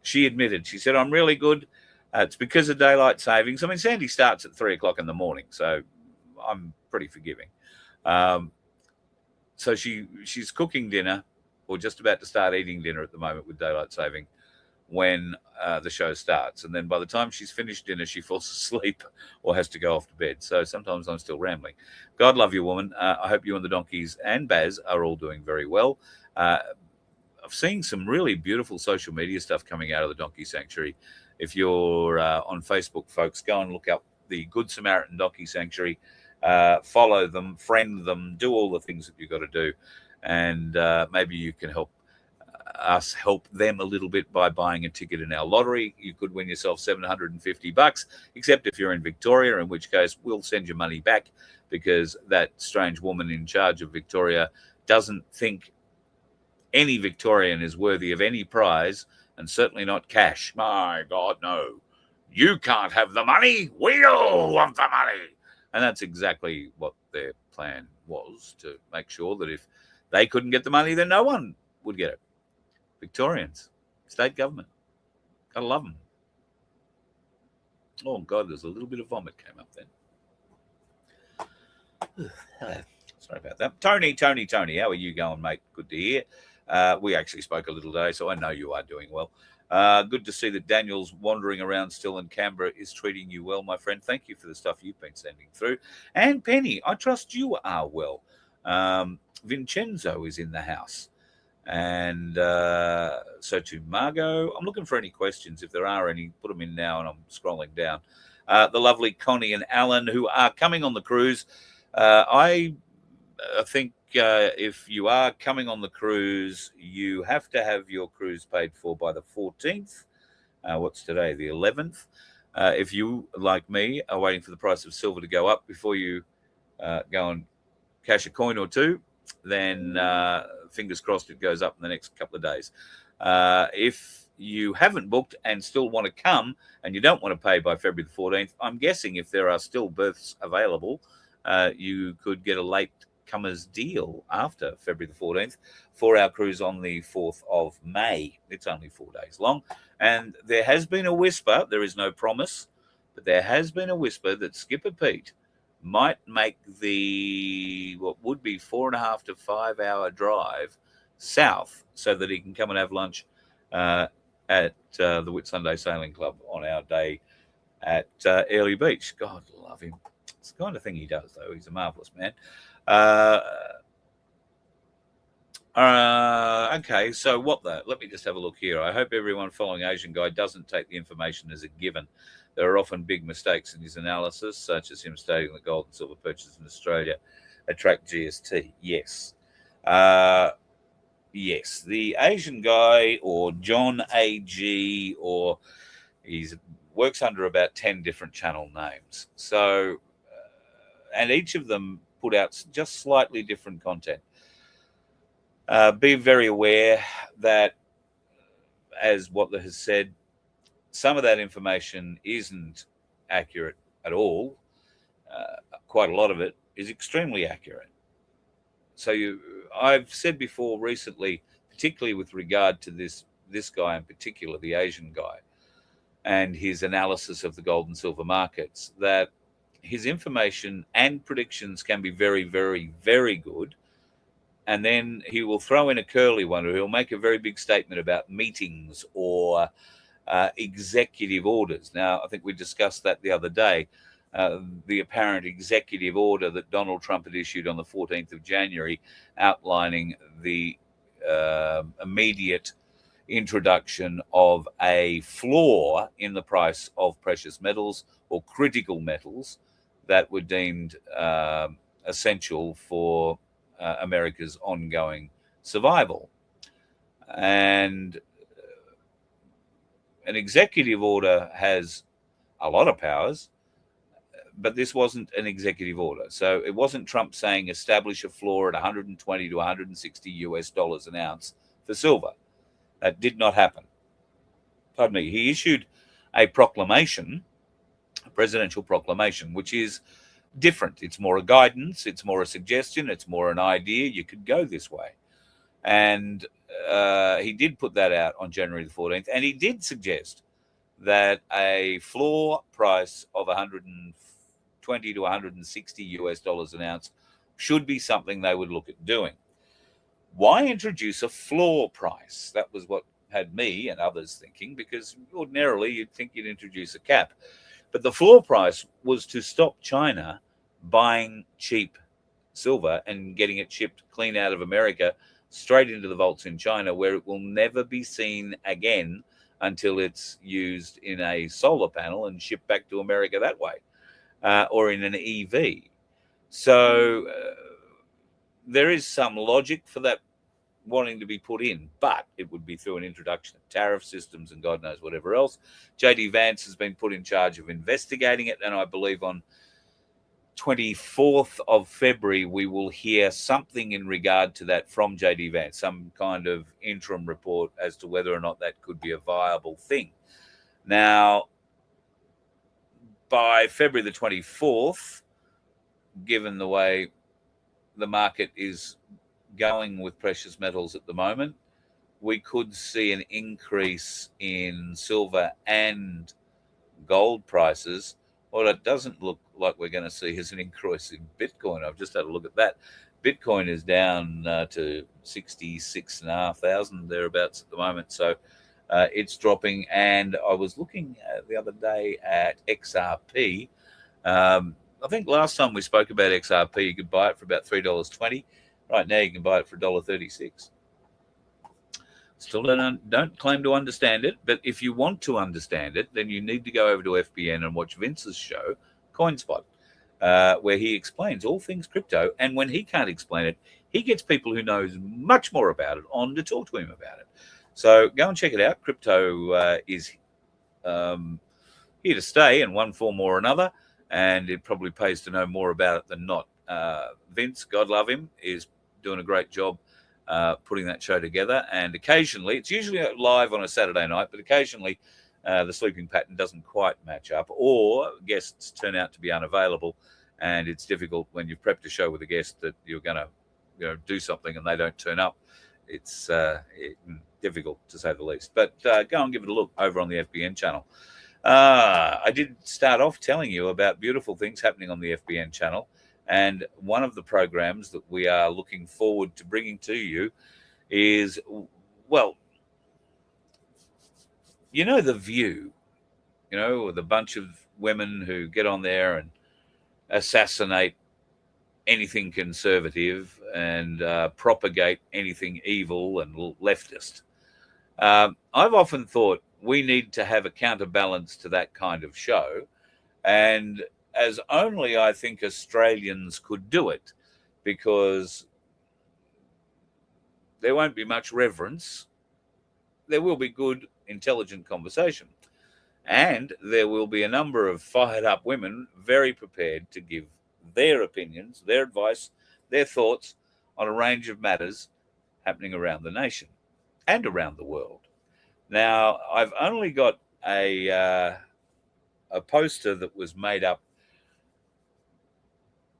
She admitted, she said, I'm really good. It's because of daylight savings. I mean, Sandy starts at 3 o'clock in the morning, so I'm pretty forgiving. So she's cooking dinner or just about to start eating dinner at the moment with daylight saving when the show starts. And then by the time she's finished dinner, she falls asleep or has to go off to bed. So sometimes I'm still rambling. God love you, woman. I hope you and the donkeys and Baz are all doing very well. I've seen some really beautiful social media stuff coming out of the Donkey Sanctuary. If you're on Facebook, folks, go and look up the Good Samaritan Donkey Sanctuary. Follow them, friend them, do all the things that you've got to do. And maybe you can help us help them a little bit by buying a ticket in our lottery. You could win yourself $750, except if you're in Victoria, in which case we'll send your money back because that strange woman in charge of Victoria doesn't think any Victorian is worthy of any prize, and certainly not cash. My God, no. You can't have the money. We'll want the money. And that's exactly what their plan was, to make sure that if they couldn't get the money, then no one would get it. Victorians, state government. Gotta love them. Oh, God, there's a little bit of vomit came up then. Sorry about that. Tony, how are you going, mate? Good to hear. We actually spoke a little today, so I know you are doing well. Good to see that Daniel's wandering around still in Canberra is treating you well, my friend. Thank you for the stuff you've been sending through. And Penny, I trust you are well. Vincenzo is in the house. And so to Margot, I'm looking for any questions. If there are any, put them in now, and I'm scrolling down. The lovely Connie and Alan, who are coming on the cruise. I think if you are coming on the cruise, you have to have your cruise paid for by the 14th. What's today? The 11th. If you, like me, are waiting for the price of silver to go up before you go and cash a coin or two, then fingers crossed it goes up in the next couple of days. If you haven't booked and still want to come and you don't want to pay by February the 14th, I'm guessing if there are still berths available, you could get a late comers deal after February the 14th for our cruise on the 4th of May. It's only 4 days long. And there has been a whisper, there is no promise, but there has been a whisper that Skipper Pete might make the what would be 4.5 to 5 hour drive south so that he can come and have lunch at the Whitsunday Sailing Club on our day at Airlie Beach. God love him. It's the kind of thing he does, though. He's a marvelous man. Okay, so let me just have a look here. I hope everyone following Asian Guy doesn't take the information as a given. There are often big mistakes in his analysis, such as him stating that gold and silver purchases in Australia attract GST. Yes. Yes, the Asian Guy or John AG, or he works under about 10 different channel names. So and each of them put out just slightly different content. Be very aware that, as Watler has said, some of that information isn't accurate at all. Quite a lot of it is extremely accurate. So I've said before recently, particularly with regard to this guy in particular, the Asian guy, and his analysis of the gold and silver markets, that his information and predictions can be very, very, very good. And then he will throw in a curly one, or he'll make a very big statement about meetings or executive orders. Now, I think we discussed that the other day, the apparent executive order that Donald Trump had issued on the 14th of January, outlining the immediate introduction of a floor in the price of precious metals or critical metals that were deemed essential for America's ongoing survival. And an executive order has a lot of powers, but this wasn't an executive order. So it wasn't Trump saying establish a floor at 120 to 160 US dollars an ounce for silver. That did not happen. Pardon me. He issued a proclamation, a presidential proclamation, which is different. It's more a guidance. It's more a suggestion. It's more an idea. You could go this way. And he did put that out on January the 14th. And he did suggest that a floor price of 120 to 160 US dollars an ounce should be something they would look at doing. Why introduce a floor price? That was what had me and others thinking, because ordinarily you'd think you'd introduce a cap. But the floor price was to stop China buying cheap silver and getting it shipped clean out of America straight into the vaults in China, where it will never be seen again until it's used in a solar panel and shipped back to America that way, or in an EV. So there is some logic for that wanting to be put in, but it would be through an introduction of tariff systems and God knows whatever else. JD Vance has been put in charge of investigating it, and I believe on 24th of February we will hear something in regard to that from JD Vance, some kind of interim report as to whether or not that could be a viable thing. Now, by February the 24th, given the way the market is going with precious metals at the moment, we could see an increase in silver and gold prices. What it doesn't look like we're going to see is an increase in Bitcoin. I've just had a look at that. Bitcoin is down to 66,500 thereabouts at the moment. So it's dropping. And I was looking the other day at XRP. I think last time we spoke about XRP, you could buy it for about $3.20. Right now, you can buy it for $1.36. Still don't claim to understand it, but if you want to understand it, then you need to go over to FBN and watch Vince's show, CoinSpot, where he explains all things crypto. And when he can't explain it, he gets people who knows much more about it on to talk to him about it. So go and check it out. Crypto is here to stay in one form or another, and it probably pays to know more about it than not. Vince, God love him, is doing a great job putting that show together. And occasionally, it's usually live on a Saturday night, but occasionally the sleeping pattern doesn't quite match up, or guests turn out to be unavailable, and it's difficult when you've prepped a show with a guest that you're going to do something and they don't turn up. It's difficult, to say the least. But go and give it a look over on the FBN channel. I did start off telling you about beautiful things happening on the FBN channel. And one of the programs that we are looking forward to bringing to you is, well, The View, with a bunch of women who get on there and assassinate anything conservative and propagate anything evil and leftist. I've often thought we need to have a counterbalance to that kind of show, and as only I think Australians could do it, because there won't be much reverence. There will be good, intelligent conversation. And there will be a number of fired up women very prepared to give their opinions, their advice, their thoughts on a range of matters happening around the nation and around the world. Now, I've only got a poster that was made up.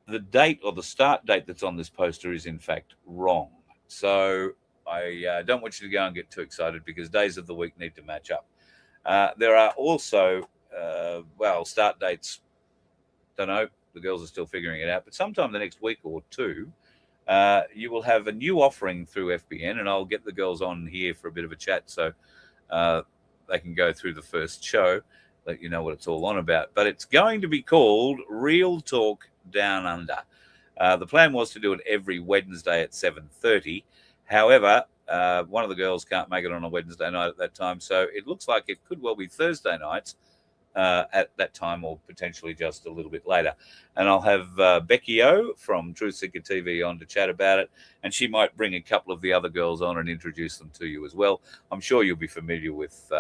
The date or the start date that's on this poster is in fact wrong. So I don't want you to go and get too excited, because days of the week need to match up. There are also, start dates, don't know, the girls are still figuring it out, but sometime the next week or two, you will have a new offering through FBN, and I'll get the girls on here for a bit of a chat so they can go through the first show, let you know what it's all on about. But it's going to be called Real Talk Down Under. The plan was to do it every Wednesday at 7:30. However, one of the girls can't make it on a Wednesday night at that time, so it looks like it could well be Thursday nights at that time, or potentially just a little bit later. And I'll have Becky O from Truth Seeker TV on to chat about it, and she might bring a couple of the other girls on and introduce them to you as well. I'm sure you'll be familiar with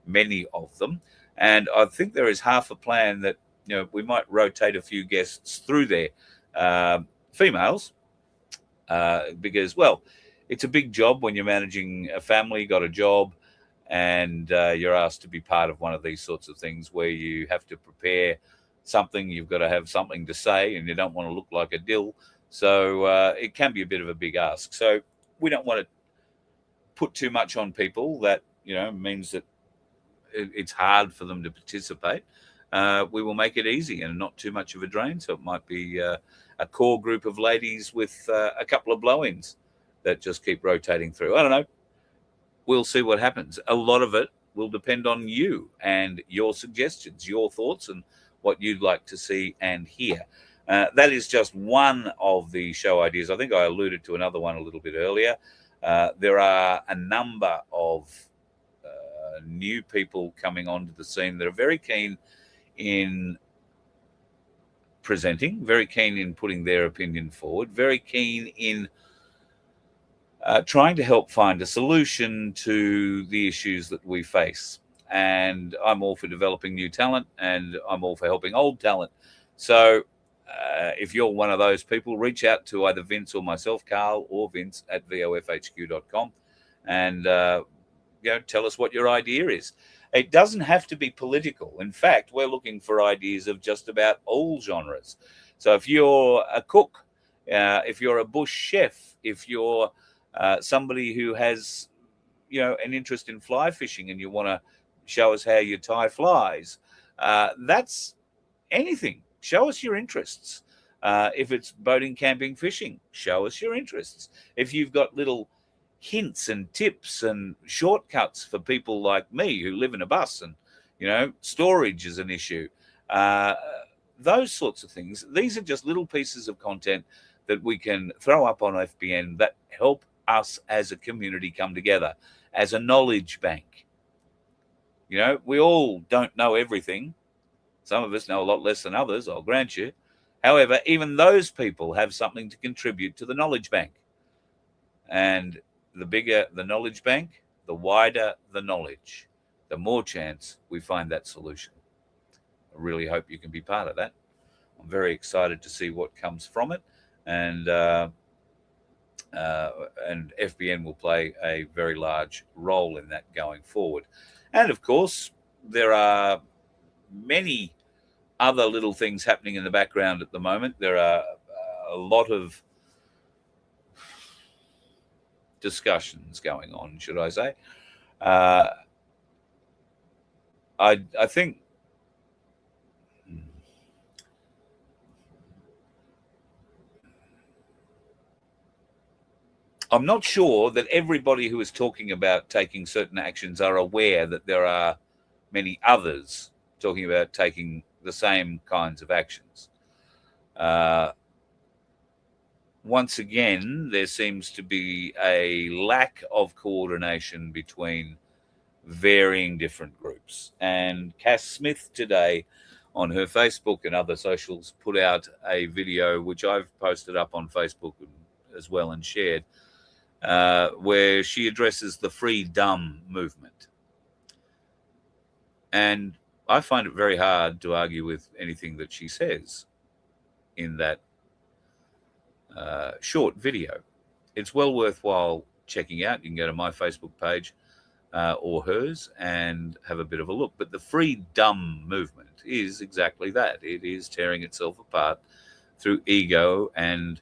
many of them, and I think there is half a plan that, you know, we might rotate a few guests through there, females, because, well, it's a big job when you're managing a family, got a job, and you're asked to be part of one of these sorts of things where you have to prepare something, you've got to have something to say, and you don't want to look like a dill. So it can be a bit of a big ask. So we don't want to put too much on people that, you know, means that it's hard for them to participate. We will make it easy and not too much of a drain. So it might be a core group of ladies with a couple of blow-ins that just keep rotating through. I don't know. We'll see what happens. A lot of it will depend on you and your suggestions, your thoughts, and what you'd like to see and hear. That is just one of the show ideas. I think I alluded to another one a little bit earlier. There are a number of new people coming onto the scene that are very keen in presenting, very keen in putting their opinion forward, very keen in trying to help find a solution to the issues that we face. And I'm all for developing new talent, and I'm all for helping old talent. So if you're one of those people, reach out to either Vince or myself, Carl or Vince at vofhq.com, and tell us what your idea is. It doesn't have to be political. In fact, we're looking for ideas of just about all genres. So if you're a cook, if you're a bush chef, if you're somebody who has, an interest in fly fishing and you want to show us how you tie flies, that's anything. Show us your interests. If it's boating, camping, fishing, show us your interests. If you've got little hints and tips and shortcuts for people like me who live in a bus and, storage is an issue, those sorts of things. These are just little pieces of content that we can throw up on FBN that help us as a community come together, as a knowledge bank. We all don't know everything. Some of us know a lot less than others, I'll grant you. However, even those people have something to contribute to the knowledge bank. And the bigger the knowledge bank, the wider the knowledge, the more chance we find that solution. I really hope you can be part of that. I'm very excited to see what comes from it. And FBN will play a very large role in that going forward. And of course, there are many other little things happening in the background at the moment. There are a lot of discussions going on, should I say. I think I'm not sure that everybody who is talking about taking certain actions are aware that there are many others talking about taking the same kinds of actions. Once again, there seems to be a lack of coordination between varying different groups. And Cass Smith today on her Facebook and other socials put out a video, which I've posted up on Facebook as well and shared, where she addresses the free dumb movement. And I find it very hard to argue with anything that she says. in that short video. It's well worthwhile checking out. You can go to my Facebook page or hers and have a bit of a look. But the free dumb movement is exactly that. It is tearing itself apart through ego and,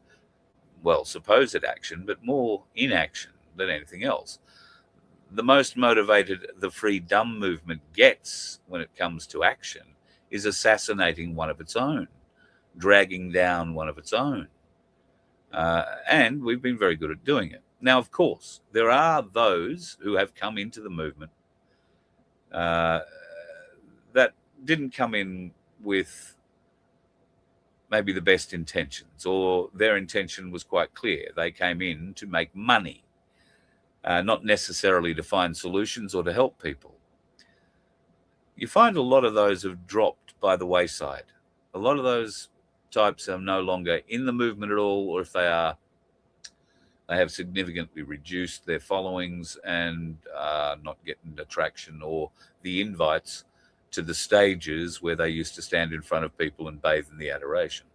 well, supposed action, but more inaction than anything else. The most motivated the free dumb movement gets when it comes to action is assassinating one of its own, dragging down one of its own. And we've been very good at doing it. Now, of course, there are those who have come into the movement that didn't come in with maybe the best intentions, or their intention was quite clear. They came in to make money, not necessarily to find solutions or to help people. You find a lot of those have dropped by the wayside. A lot of those types are no longer in the movement at all, or if they are, they have significantly reduced their followings and not getting the traction or the invites to the stages where they used to stand in front of people and bathe in the adoration.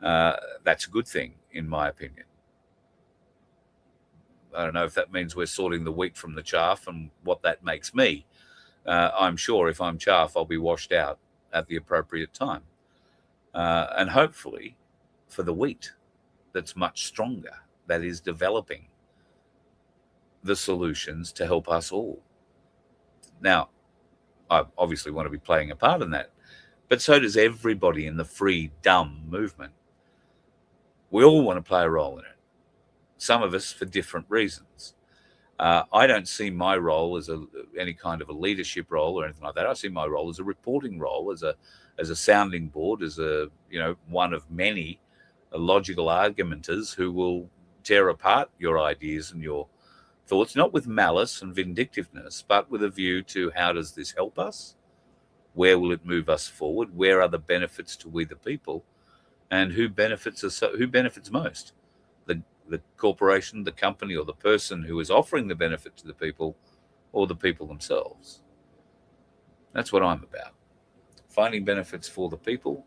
That's a good thing, in my opinion. I don't know if that means we're sorting the wheat from the chaff and what that makes me. I'm sure if I'm chaff, I'll be washed out at the appropriate time. And hopefully for the wheat that's much stronger, that is developing the solutions to help us all. Now, I obviously want to be playing a part in that, but so does everybody in the free dumb movement. We all want to play a role in it. Some of us for different reasons. I don't see my role as any kind of a leadership role or anything like that. I see my role as a reporting role, as a sounding board, as one of many logical argumenters who will tear apart your ideas and your thoughts, not with malice and vindictiveness, but with a view to how does this help us? Where will it move us forward? Where are the benefits to we the people? And who benefits us? Who benefits most? The corporation, the company, or the person who is offering the benefit to the people, or the people themselves? That's what I'm about. Finding benefits for the people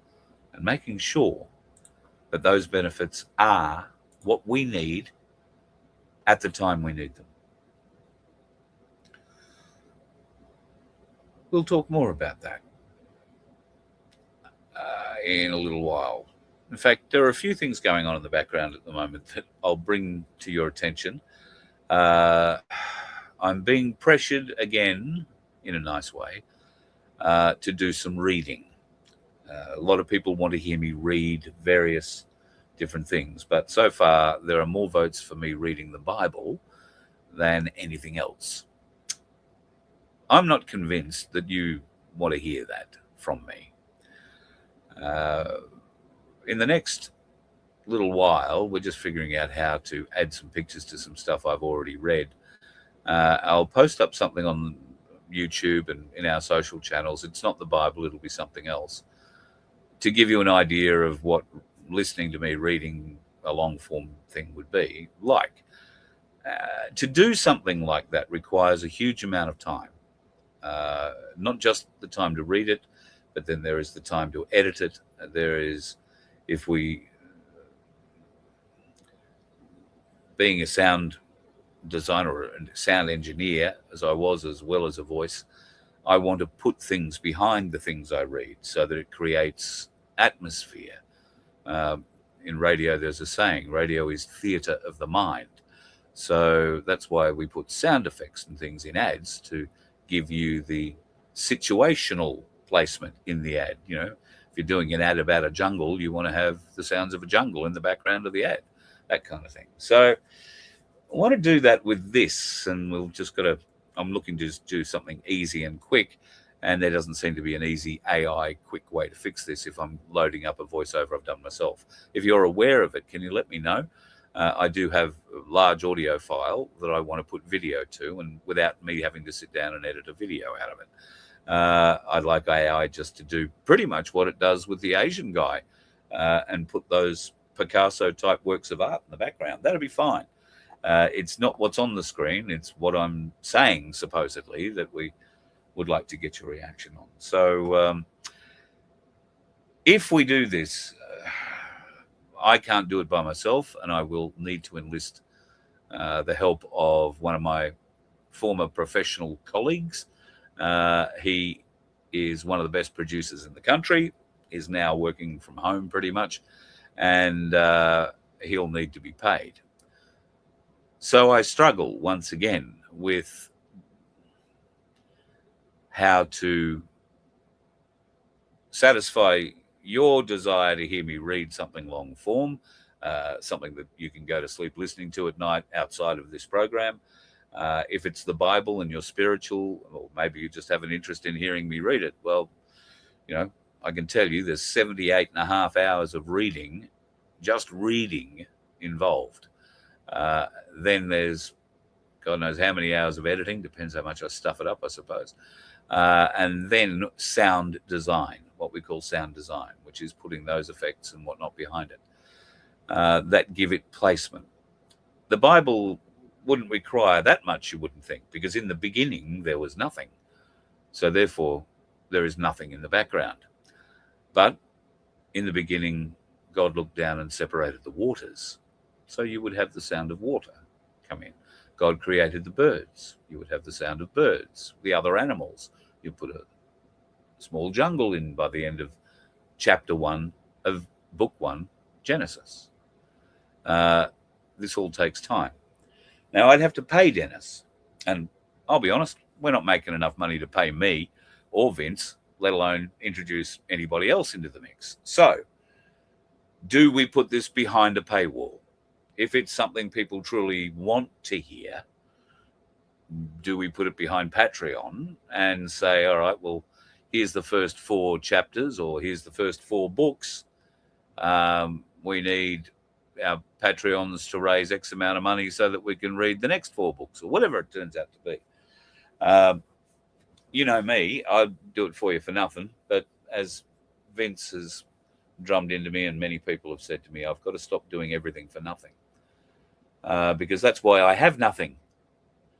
and making sure that those benefits are what we need at the time we need them. We'll talk more about that in a little while. In fact, there are a few things going on in the background at the moment that I'll bring to your attention. I'm being pressured again, in a nice way, to do some reading. A lot of people want to hear me read various different things, but so far there are more votes for me reading the Bible than anything else. I'm not convinced that you want to hear that from me. In the next little while, we're just figuring out how to add some pictures to some stuff I've already read. I'll post up something on YouTube and in our social channels. It's not the Bible, it'll be something else, to give you an idea of what listening to me reading a long form thing would be like. To do something like that requires a huge amount of time. Not just the time to read it, but then there is the time to edit it. There is, being a sound designer and sound engineer, as I was, as well as a voice, I want to put things behind the things I read so that it creates atmosphere. In radio, there's a saying, radio is theatre of the mind. So that's why we put sound effects and things in ads, to give you the situational placement in the ad. You know, if you're doing an ad about a jungle, you want to have the sounds of a jungle in the background of the ad, that kind of thing. So I want to do that with this, and I'm looking to just do something easy and quick, and there doesn't seem to be an easy AI quick way to fix this if I'm loading up a voiceover I've done myself. If you're aware of it, can you let me know? I do have a large audio file that I want to put video to, and without me having to sit down and edit a video out of it. I'd like AI just to do pretty much what it does with the Asian guy, and put those Picasso-type works of art in the background. That'll be fine. It's not what's on the screen, it's what I'm saying, supposedly, that we would like to get your reaction on. So if we do this, I can't do it by myself, and I will need to enlist the help of one of my former professional colleagues. He is one of the best producers in the country, is now working from home pretty much, and he'll need to be paid. So I struggle once again with how to satisfy your desire to hear me read something long form, something that you can go to sleep listening to at night outside of this program. If it's the Bible and you're spiritual, or maybe you just have an interest in hearing me read it, well, you know, I can tell you there's 78.5 hours of reading, just reading, involved. Then there's God knows how many hours of editing, depends how much I stuff it up, I suppose. And then sound design, what we call sound design, which is putting those effects and whatnot behind it, that give it placement. The Bible wouldn't require that much, you wouldn't think, because in the beginning there was nothing. So therefore, there is nothing in the background. But in the beginning, God looked down and separated the waters. So you would have the sound of water come in. God created the birds. You would have the sound of birds. The other animals. You put a small jungle in by the end of chapter 1 of book 1, Genesis. This all takes time. Now, I'd have to pay Dennis. And I'll be honest, we're not making enough money to pay me or Vince, let alone introduce anybody else into the mix. So, do we put this behind a paywall? If it's something people truly want to hear, do we put it behind Patreon and say, all right, well, here's the first 4 chapters, or here's the first 4 books. We need our Patreons to raise X amount of money so that we can read the next 4 books, or whatever it turns out to be. You know me, I'd do it for you for nothing. But as Vince has drummed into me, and many people have said to me, I've got to stop doing everything for nothing. Because that's why I have nothing.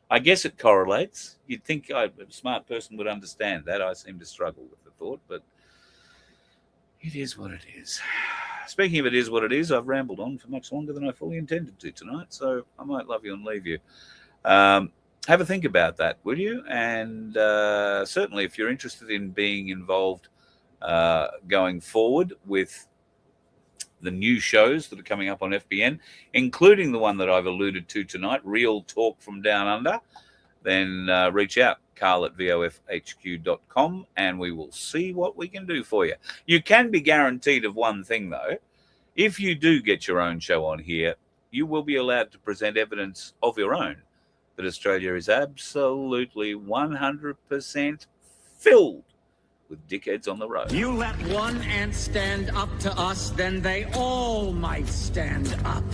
I guess it correlates. You'd think a smart person would understand that. I seem to struggle with the thought, but it is what it is. Speaking of it is what it is, I've rambled on for much longer than I fully intended to tonight, so I might love you and leave you. Have a think about that, will you? And certainly if you're interested in being involved going forward with the new shows that are coming up on FBN, including the one that I've alluded to tonight, Real Talk from Down Under, then reach out, carl@vofhq.com, and we will see what we can do for you. You can be guaranteed of one thing, though. If you do get your own show on here, you will be allowed to present evidence of your own that Australia is absolutely 100% filled with dickheads on the road. You let one ant stand up to us, then they all might stand up.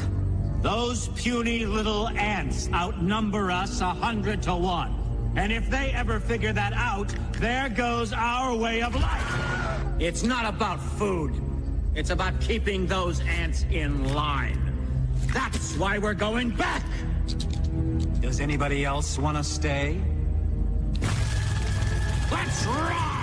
Those puny little ants outnumber us 100 to 1. And if they ever figure that out, there goes our way of life. It's not about food. It's about keeping those ants in line. That's why we're going back. Does anybody else want to stay? Let's rock!